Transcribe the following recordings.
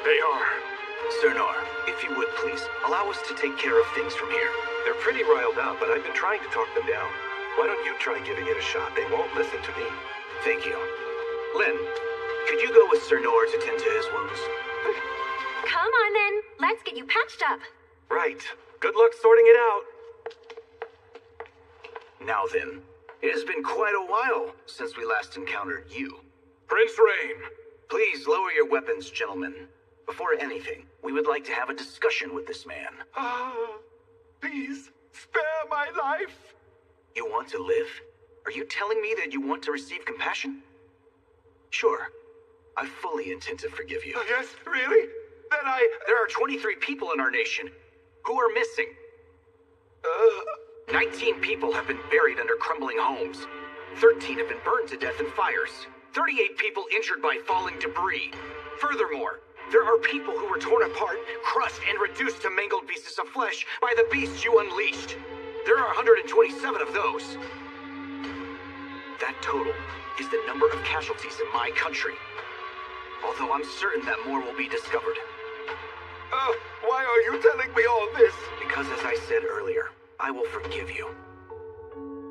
They are. Cernar, if you would please, allow us to take care of things from here. They're pretty riled up, but I've been trying to talk them down. Why don't you try giving it a shot? They won't listen to me. Thank you. Lynn, could you go with Cernar to tend to his wounds? Come on then, let's get you patched up. Right. Good luck sorting it out. Now then, it has been quite a while since we last encountered you. Prince Rain. Please lower your weapons, gentlemen. Before anything, we would like to have a discussion with this man. Please, spare my life. You want to live? Are you telling me that you want to receive compassion? Sure. I fully intend to forgive you. Yes, really? Then There are 23 people in our nation who are missing. 19 people have been buried under crumbling homes. 13 have been burned to death in fires. 38 people injured by falling debris. Furthermore, there are people who were torn apart, crushed, and reduced to mangled pieces of flesh by the beasts you unleashed. There are 127 of those. That total is the number of casualties in my country. Although I'm certain that more will be discovered. Why are you telling me all this? Because as I said earlier, I will forgive you.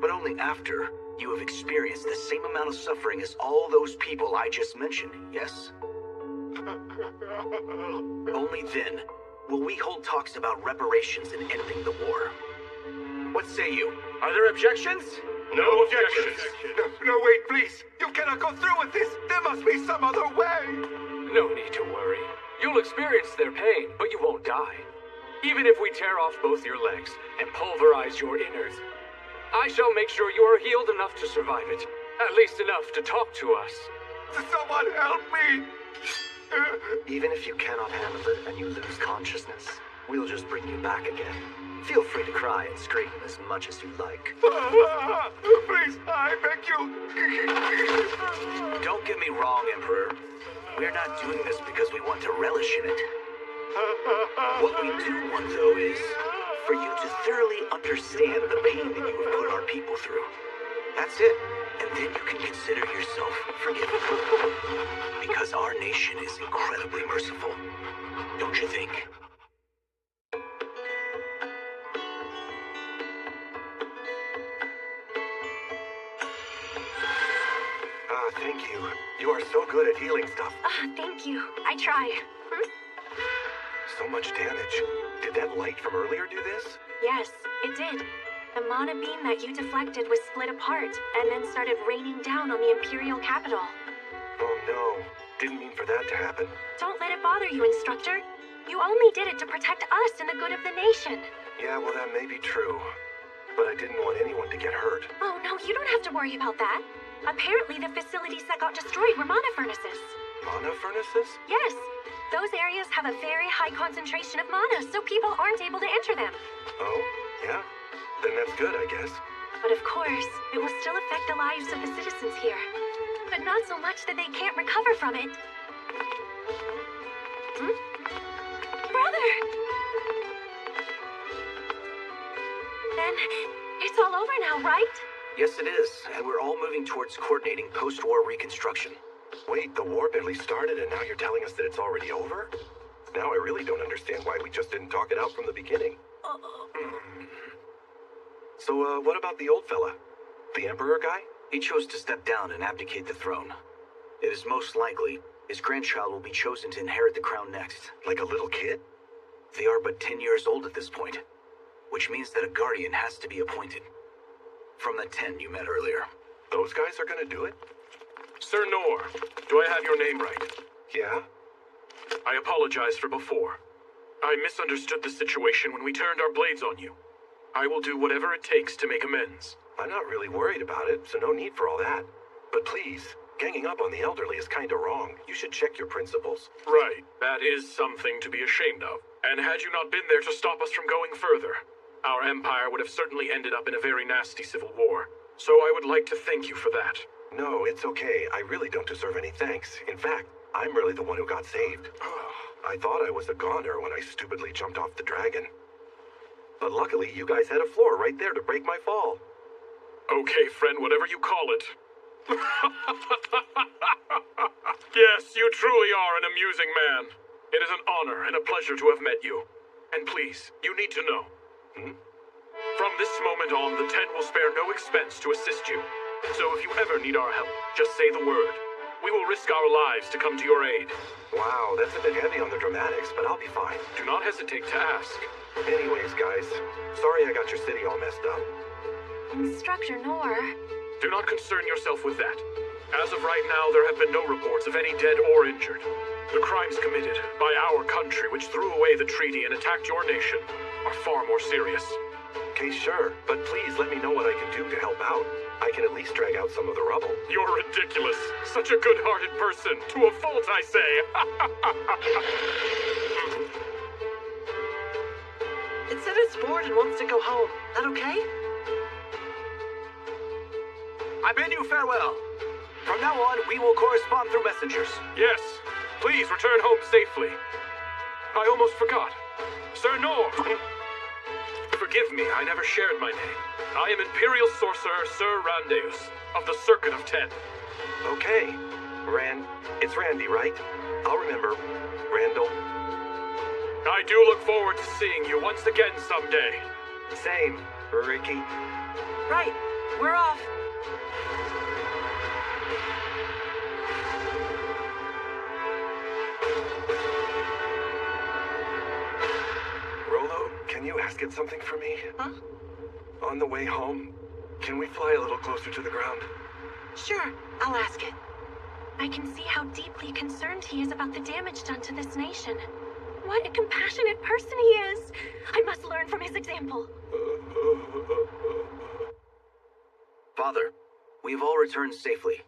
But only after you have experienced the same amount of suffering as all those people I just mentioned, yes? Only then will we hold talks about reparations and ending the war. What say you? Are there objections? No objections. No, wait, please. You cannot go through with this. There must be some other way. No need to worry. You'll experience their pain, but you won't die. Even if we tear off both your legs and pulverize your innards, I shall make sure you are healed enough to survive it. At least enough to talk to us. Someone help me. Even if you cannot handle it and you lose consciousness, we'll just bring you back again. Feel free to cry and scream as much as you like. Please, I beg you. Don't get me wrong, Emperor. We're not doing this because we want to relish in it. What we do want, though, is for you to thoroughly understand the pain that you have put our people through. That's it. And then you can consider yourself forgiven. Because our nation is incredibly merciful. Don't you think? Thank you. You are so good at healing stuff. Thank you. I try. So much damage. Did that light from earlier do this? Yes, it did. The mana beam that you deflected was split apart and then started raining down on the Imperial capital. Oh no. Didn't mean for that to happen. Don't let it bother you, Instructor. You only did it to protect us and the good of the nation. Yeah, well, that may be true. But I didn't want anyone to get hurt. Oh no, you don't have to worry about that. Apparently the facilities that got destroyed were mana furnaces. Mana furnaces? Yes. Those areas have a very high concentration of mana, so people aren't able to enter them. Oh, yeah? Then that's good, I guess. But of course, it will still affect the lives of the citizens here. But not so much that they can't recover from it. Brother! Then, it's all over now, right? Yes, it is. And we're all moving towards coordinating post-war reconstruction. Wait, the war barely started and now you're telling us that it's already over? Now I really don't understand why we just didn't talk it out from the beginning. So, what about the old fella? The Emperor guy? He chose to step down and abdicate the throne. It is most likely his grandchild will be chosen to inherit the crown next. Like a little kid? They are but 10 years old at this point, which means that a guardian has to be appointed. From the 10 you met earlier. Those guys are gonna do it? Cernar, do I have your name right? Yeah? I apologize for before. I misunderstood the situation when we turned our blades on you. I will do whatever it takes to make amends. I'm not really worried about it, so no need for all that. But please, ganging up on the elderly is kinda wrong. You should check your principles. Right, that is something to be ashamed of. And had you not been there to stop us from going further, our empire would have certainly ended up in a very nasty civil war. So I would like to thank you for that. No, it's okay. I really don't deserve any thanks. In fact, I'm really the one who got saved. I thought I was a goner when I stupidly jumped off the dragon. But luckily, you guys had a floor right there to break my fall. Okay, friend, whatever you call it. Yes, you truly are an amusing man. It is an honor and a pleasure to have met you. And please, you need to know. From this moment on, the Ten will spare no expense to assist you. So if you ever need our help, just say the word. We will risk our lives to come to your aid. Wow, that's a bit heavy on the dramatics, but I'll be fine. Do not hesitate to ask. Anyways, guys, sorry I got your city all messed up. Instructor Noor. Do not concern yourself with that. As of right now, there have been no reports of any dead or injured. The crimes committed by our country, which threw away the treaty and attacked your nation, are far more serious. Okay, sure, but please let me know what I can do to help out. I can at least drag out some of the rubble. You're ridiculous. Such a good-hearted person. To a fault, I say. It said it's bored and wants to go home. That okay? I bid you farewell. From now on, we will correspond through messengers. Yes. Please return home safely. I almost forgot. Sir Nor. Forgive me, I never shared my name. I am Imperial Sorcerer Sir Randeus, of the Circuit of Ten. Okay. It's Randy, right? I'll remember. Randall. I do look forward to seeing you once again someday. Same, Ricky. Right. We're off. Rolo, can you ask it something for me? Huh? On the way home, can we fly a little closer to the ground? Sure, I'll ask it. I can see how deeply concerned he is about the damage done to this nation. What a compassionate person he is. I must learn from his example. Father, we've all returned safely.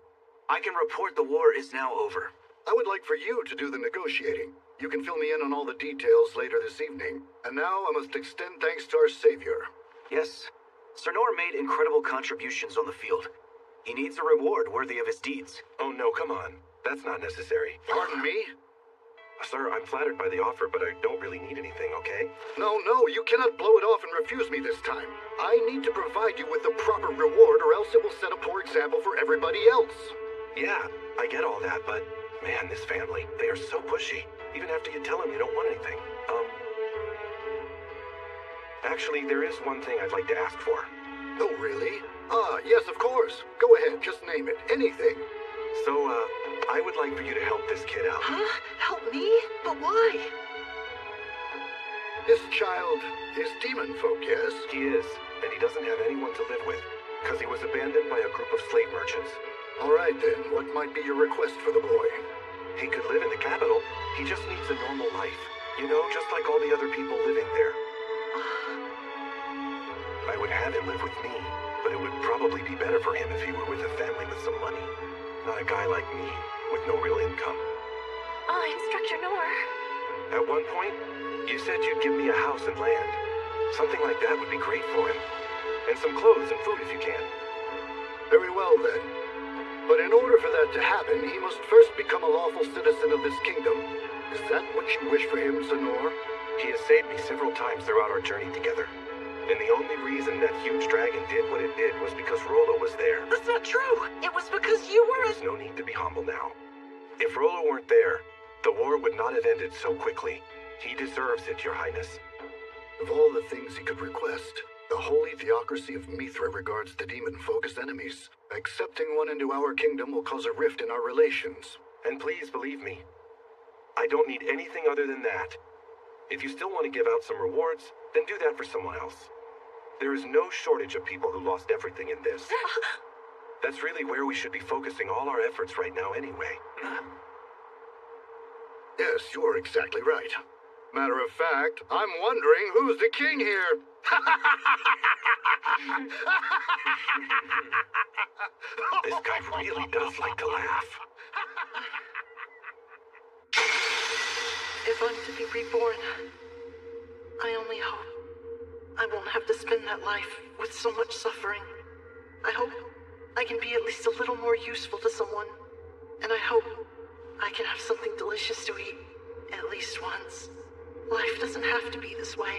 I can report the war is now over. I would like for you to do the negotiating. You can fill me in on all the details later this evening. And now I must extend thanks to our savior. Yes, Sir Nor made incredible contributions on the field. He needs a reward worthy of his deeds. Oh no, come on. That's not necessary. Pardon me? Sir, I'm flattered by the offer, but I don't really need anything, okay? No, you cannot blow it off and refuse me this time. I need to provide you with the proper reward, or else it will set a poor example for everybody else. Yeah, I get all that, but man, this family, they are so pushy. Even after you tell them you don't want anything. Actually, there is one thing I'd like to ask for. Oh, really? Ah, yes, of course. Go ahead, just name it. Anything. So, I would like for you to help this kid out. Huh? Help me? But why? This child is demon folk, yes? He is, and he doesn't have anyone to live with, because he was abandoned by a group of slave merchants. All right, then. What might be your request for the boy? He could live in the capital. He just needs a normal life. You know, just like all the other people living there. I would have him live with me, but it would probably be better for him if he were with a family with some money. Not a guy like me, with no real income. Oh, Instructor Noor. At one point, you said you'd give me a house and land. Something like that would be great for him. And some clothes and food if you can. Very well, then. But in order for that to happen, he must first become a lawful citizen of this kingdom. Is that what you wish for him, Sir Nor? He has saved me several times throughout our journey together. And the only reason that huge dragon did what it did was because Rolo was there. That's not true. It was because you were There's no need to be humble now. If Rolo weren't there, the war would not have ended so quickly. He deserves it, Your Highness. Of all the things he could request, the holy theocracy of Mithra regards the demon folk as enemies. Accepting one into our kingdom will cause a rift in our relations. And please believe me, I don't need anything other than that. If you still want to give out some rewards, then do that for someone else. There is no shortage of people who lost everything in this. That's really where we should be focusing all our efforts right now anyway. Yes, you're exactly right. Matter of fact, I'm wondering who's the king here. This guy really does like to laugh. If I'm to be reborn, I only hope I won't have to spend that life with so much suffering. I hope I can be at least a little more useful to someone. And I hope I can have something delicious to eat at least once. Life doesn't have to be this way.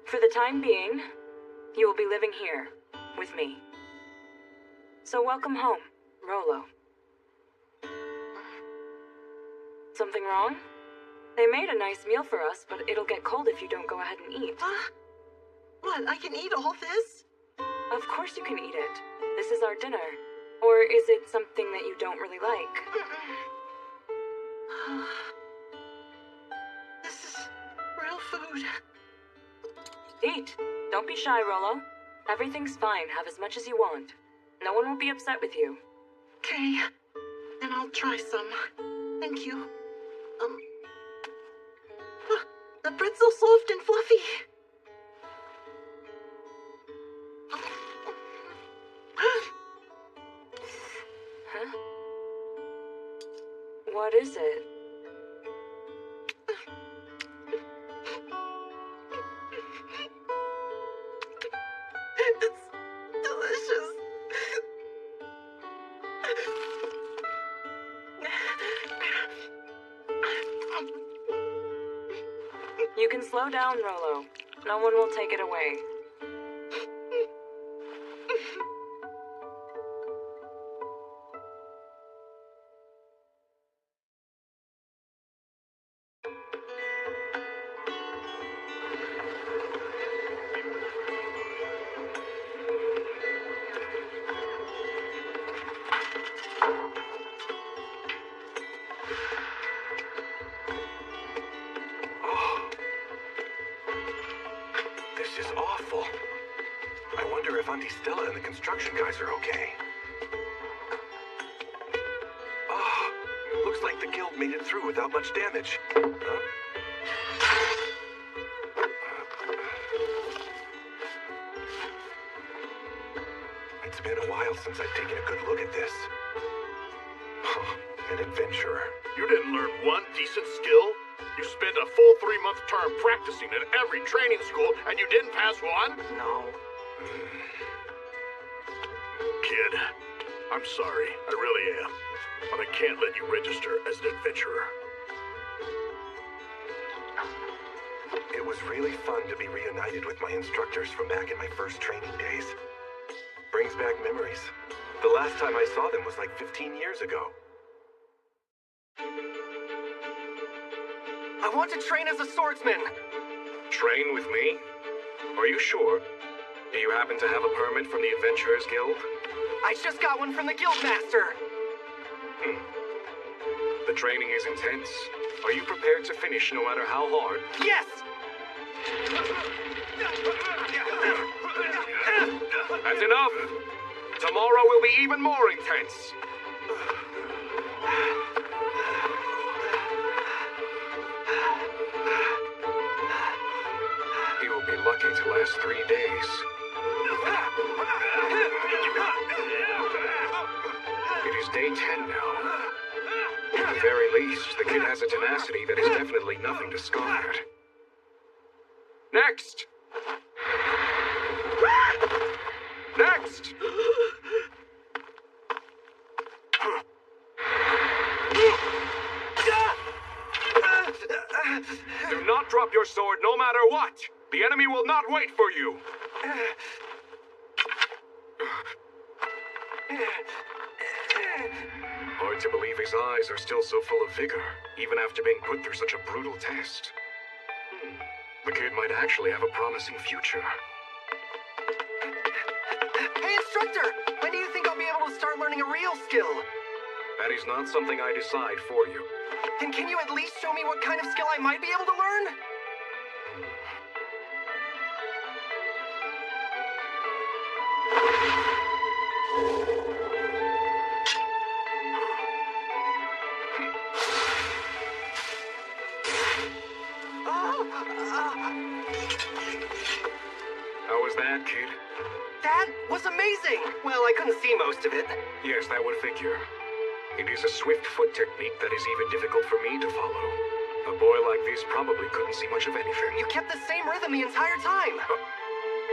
For the time being, you will be living here, with me. So welcome home, Rolo. Something wrong? They made a nice meal for us, but it'll get cold if you don't go ahead and eat. What, I can eat all this? Of course you can eat it. This is our dinner. Or is it something that you don't really like? This is real food. Eat. Don't be shy, Rolo. Everything's fine. Have as much as you want. No one will be upset with you. Okay, then I'll try some. Thank you. The bread's so soft and fluffy. Huh? What is it? It's delicious. You can slow down, Rolo. No one will take it away. This is awful. I wonder if Auntie Stella and the construction guys are okay. Oh, looks like the guild made it through without much damage. Huh? It's been a while since I've taken a good look at this. An adventurer. You didn't learn one decent skill? You spent a full 3-month term practicing at every training school, and you didn't pass one? No. Kid, I'm sorry, I really am. But I can't let you register as an adventurer. It was really fun to be reunited with my instructors from back in my first training days. Brings back memories. The last time I saw them was like 15 years ago. I want to train as a swordsman. Train with me? Are you sure? Do you happen to have a permit from the Adventurers Guild? I just got one from the guildmaster. The training is intense. Are you prepared to finish no matter how hard? Yes! That's enough! Tomorrow will be even more intense. He will be lucky to last 3 days. It is day 10 now. At the very least, the kid has a tenacity that is definitely nothing to scoff at. Next! Next! Do not drop your sword no matter what! The enemy will not wait for you! Hard to believe his eyes are still so full of vigor, even after being put through such a brutal test. The kid might actually have a promising future. Hey, instructor! When do you think I'll be able to start learning a real skill? That is not something I decide for you. Then can you at least show me what kind of skill I might be able to learn? How was that, kid? That was amazing! Well, I couldn't see most of it. Yes, that would figure. It is a swift foot technique that is even difficult for me to follow. A boy like this probably couldn't see much of anything. You kept the same rhythm the entire time.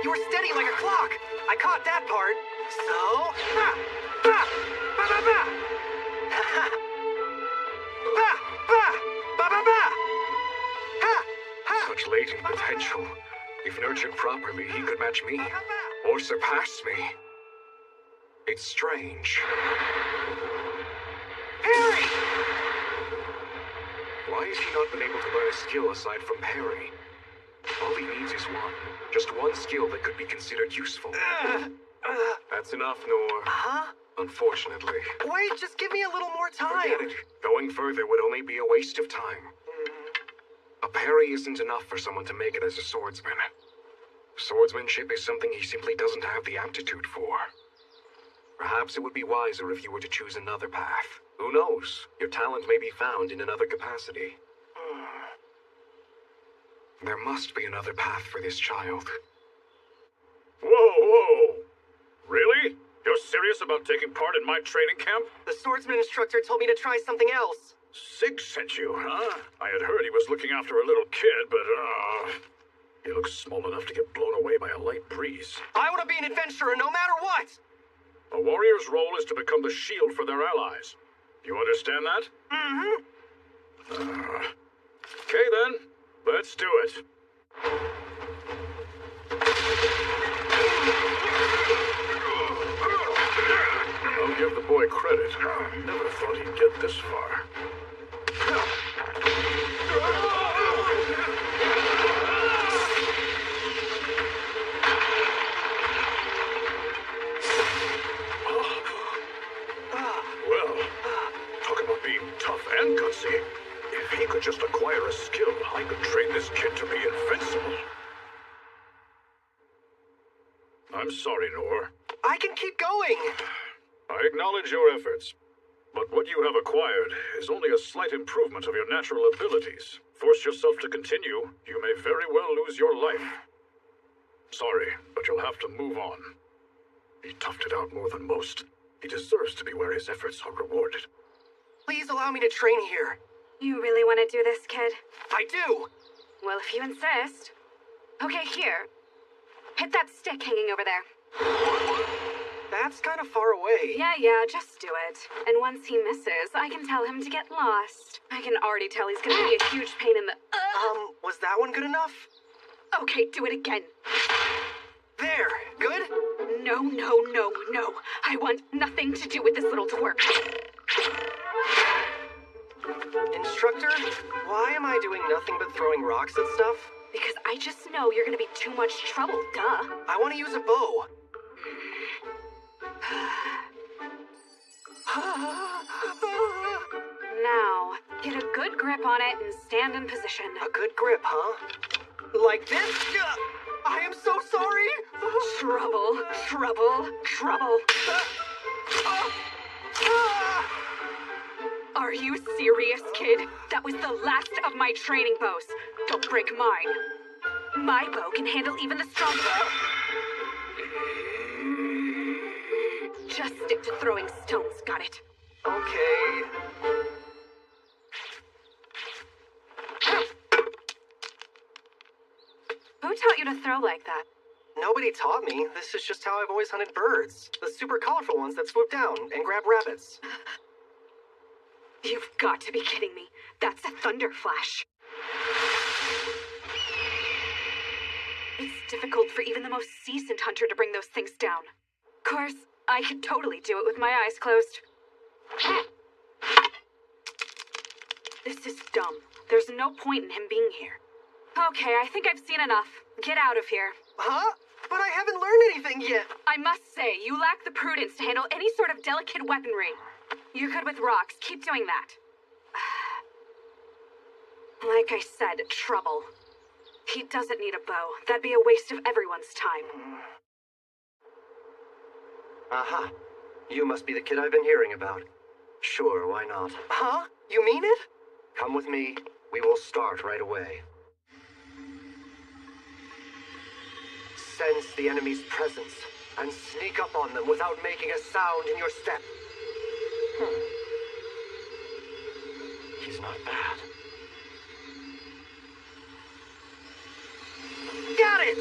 You were steady like a clock. I caught that part. So, ba, ba, ba, ba, ba. Ba, ba, ba, ba, ba. Ha, ha. Such latent potential. If nurtured properly, he could match me. Or surpass me. It's strange. Harry! Why has he not been able to learn a skill aside from parry? All he needs is one. Just one skill that could be considered useful. That's enough, Noor. Huh? Unfortunately. Wait, just give me a little more time. Forget it. Going further would only be a waste of time. A parry isn't enough for someone to make it as a swordsman. Swordsmanship is something he simply doesn't have the aptitude for. Perhaps it would be wiser if you were to choose another path. Who knows? Your talent may be found in another capacity. There must be another path for this child. Whoa! Really? You're serious about taking part in my training camp? The swordsman instructor told me to try something else. Sig sent you, huh? I had heard he was looking after a little kid, but, he looks small enough to get blown away by a light breeze. I want to be an adventurer no matter what! A warrior's role is to become the shield for their allies. You understand that? Mm-hmm. Okay then, let's do it. I'll give the boy credit. Never thought he'd get this far. Well, talk about being tough and gutsy. If he could just acquire a skill, I could train this kid to be invincible. I'm sorry, Noor. I can keep going! I acknowledge your efforts, but what you have acquired is only a slight improvement of your natural abilities. Force yourself to continue, you may very well lose your life. Sorry, but you'll have to move on. He toughed it out more than most. He deserves to be where his efforts are rewarded. Please allow me to train here. You really want to do this, kid? I do! Well, if you insist. Okay, here. Hit that stick hanging over there. That's kind of far away. Yeah, just do it. And once he misses, I can tell him to get lost. I can already tell he's gonna be a huge pain in the... Was that one good enough? Okay, do it again. There, good? No. I want nothing to do with this little twerp. Instructor, why am I doing nothing but throwing rocks at stuff? Because I just know you're gonna be too much trouble, duh. I want to use a bow. Now, get a good grip on it and stand in position. A good grip, huh? Like this? I am so sorry! Trouble. Are you serious, kid? That was the last of my training bows. Don't break mine. My bow can handle even the strongest. Just stick to throwing stones, got it? Okay. Who taught you to throw like that? Nobody taught me. This is just how I've always hunted birds. The super colorful ones that swoop down and grab rabbits. You've got to be kidding me. That's a thunder flash. It's difficult for even the most seasoned hunter to bring those things down. Of course, I could totally do it with my eyes closed. This is dumb. There's no point in him being here. Okay, I think I've seen enough. Get out of here. Huh? But I haven't learned anything yet. I must say, you lack the prudence to handle any sort of delicate weaponry. You're good with rocks. Keep doing that. Like I said, trouble. He doesn't need a bow. That'd be a waste of everyone's time. Aha. You must be the kid I've been hearing about. Sure, why not? Huh? You mean it? Come with me. We will start right away. Sense the enemy's presence and sneak up on them without making a sound in your step. He's not bad. Got it!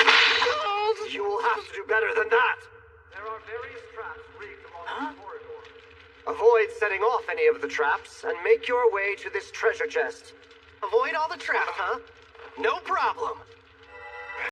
You will have to do better than that! There are various traps rigged along the corridor. Avoid setting off any of the traps and make your way to this treasure chest. Avoid all the traps, huh? No problem.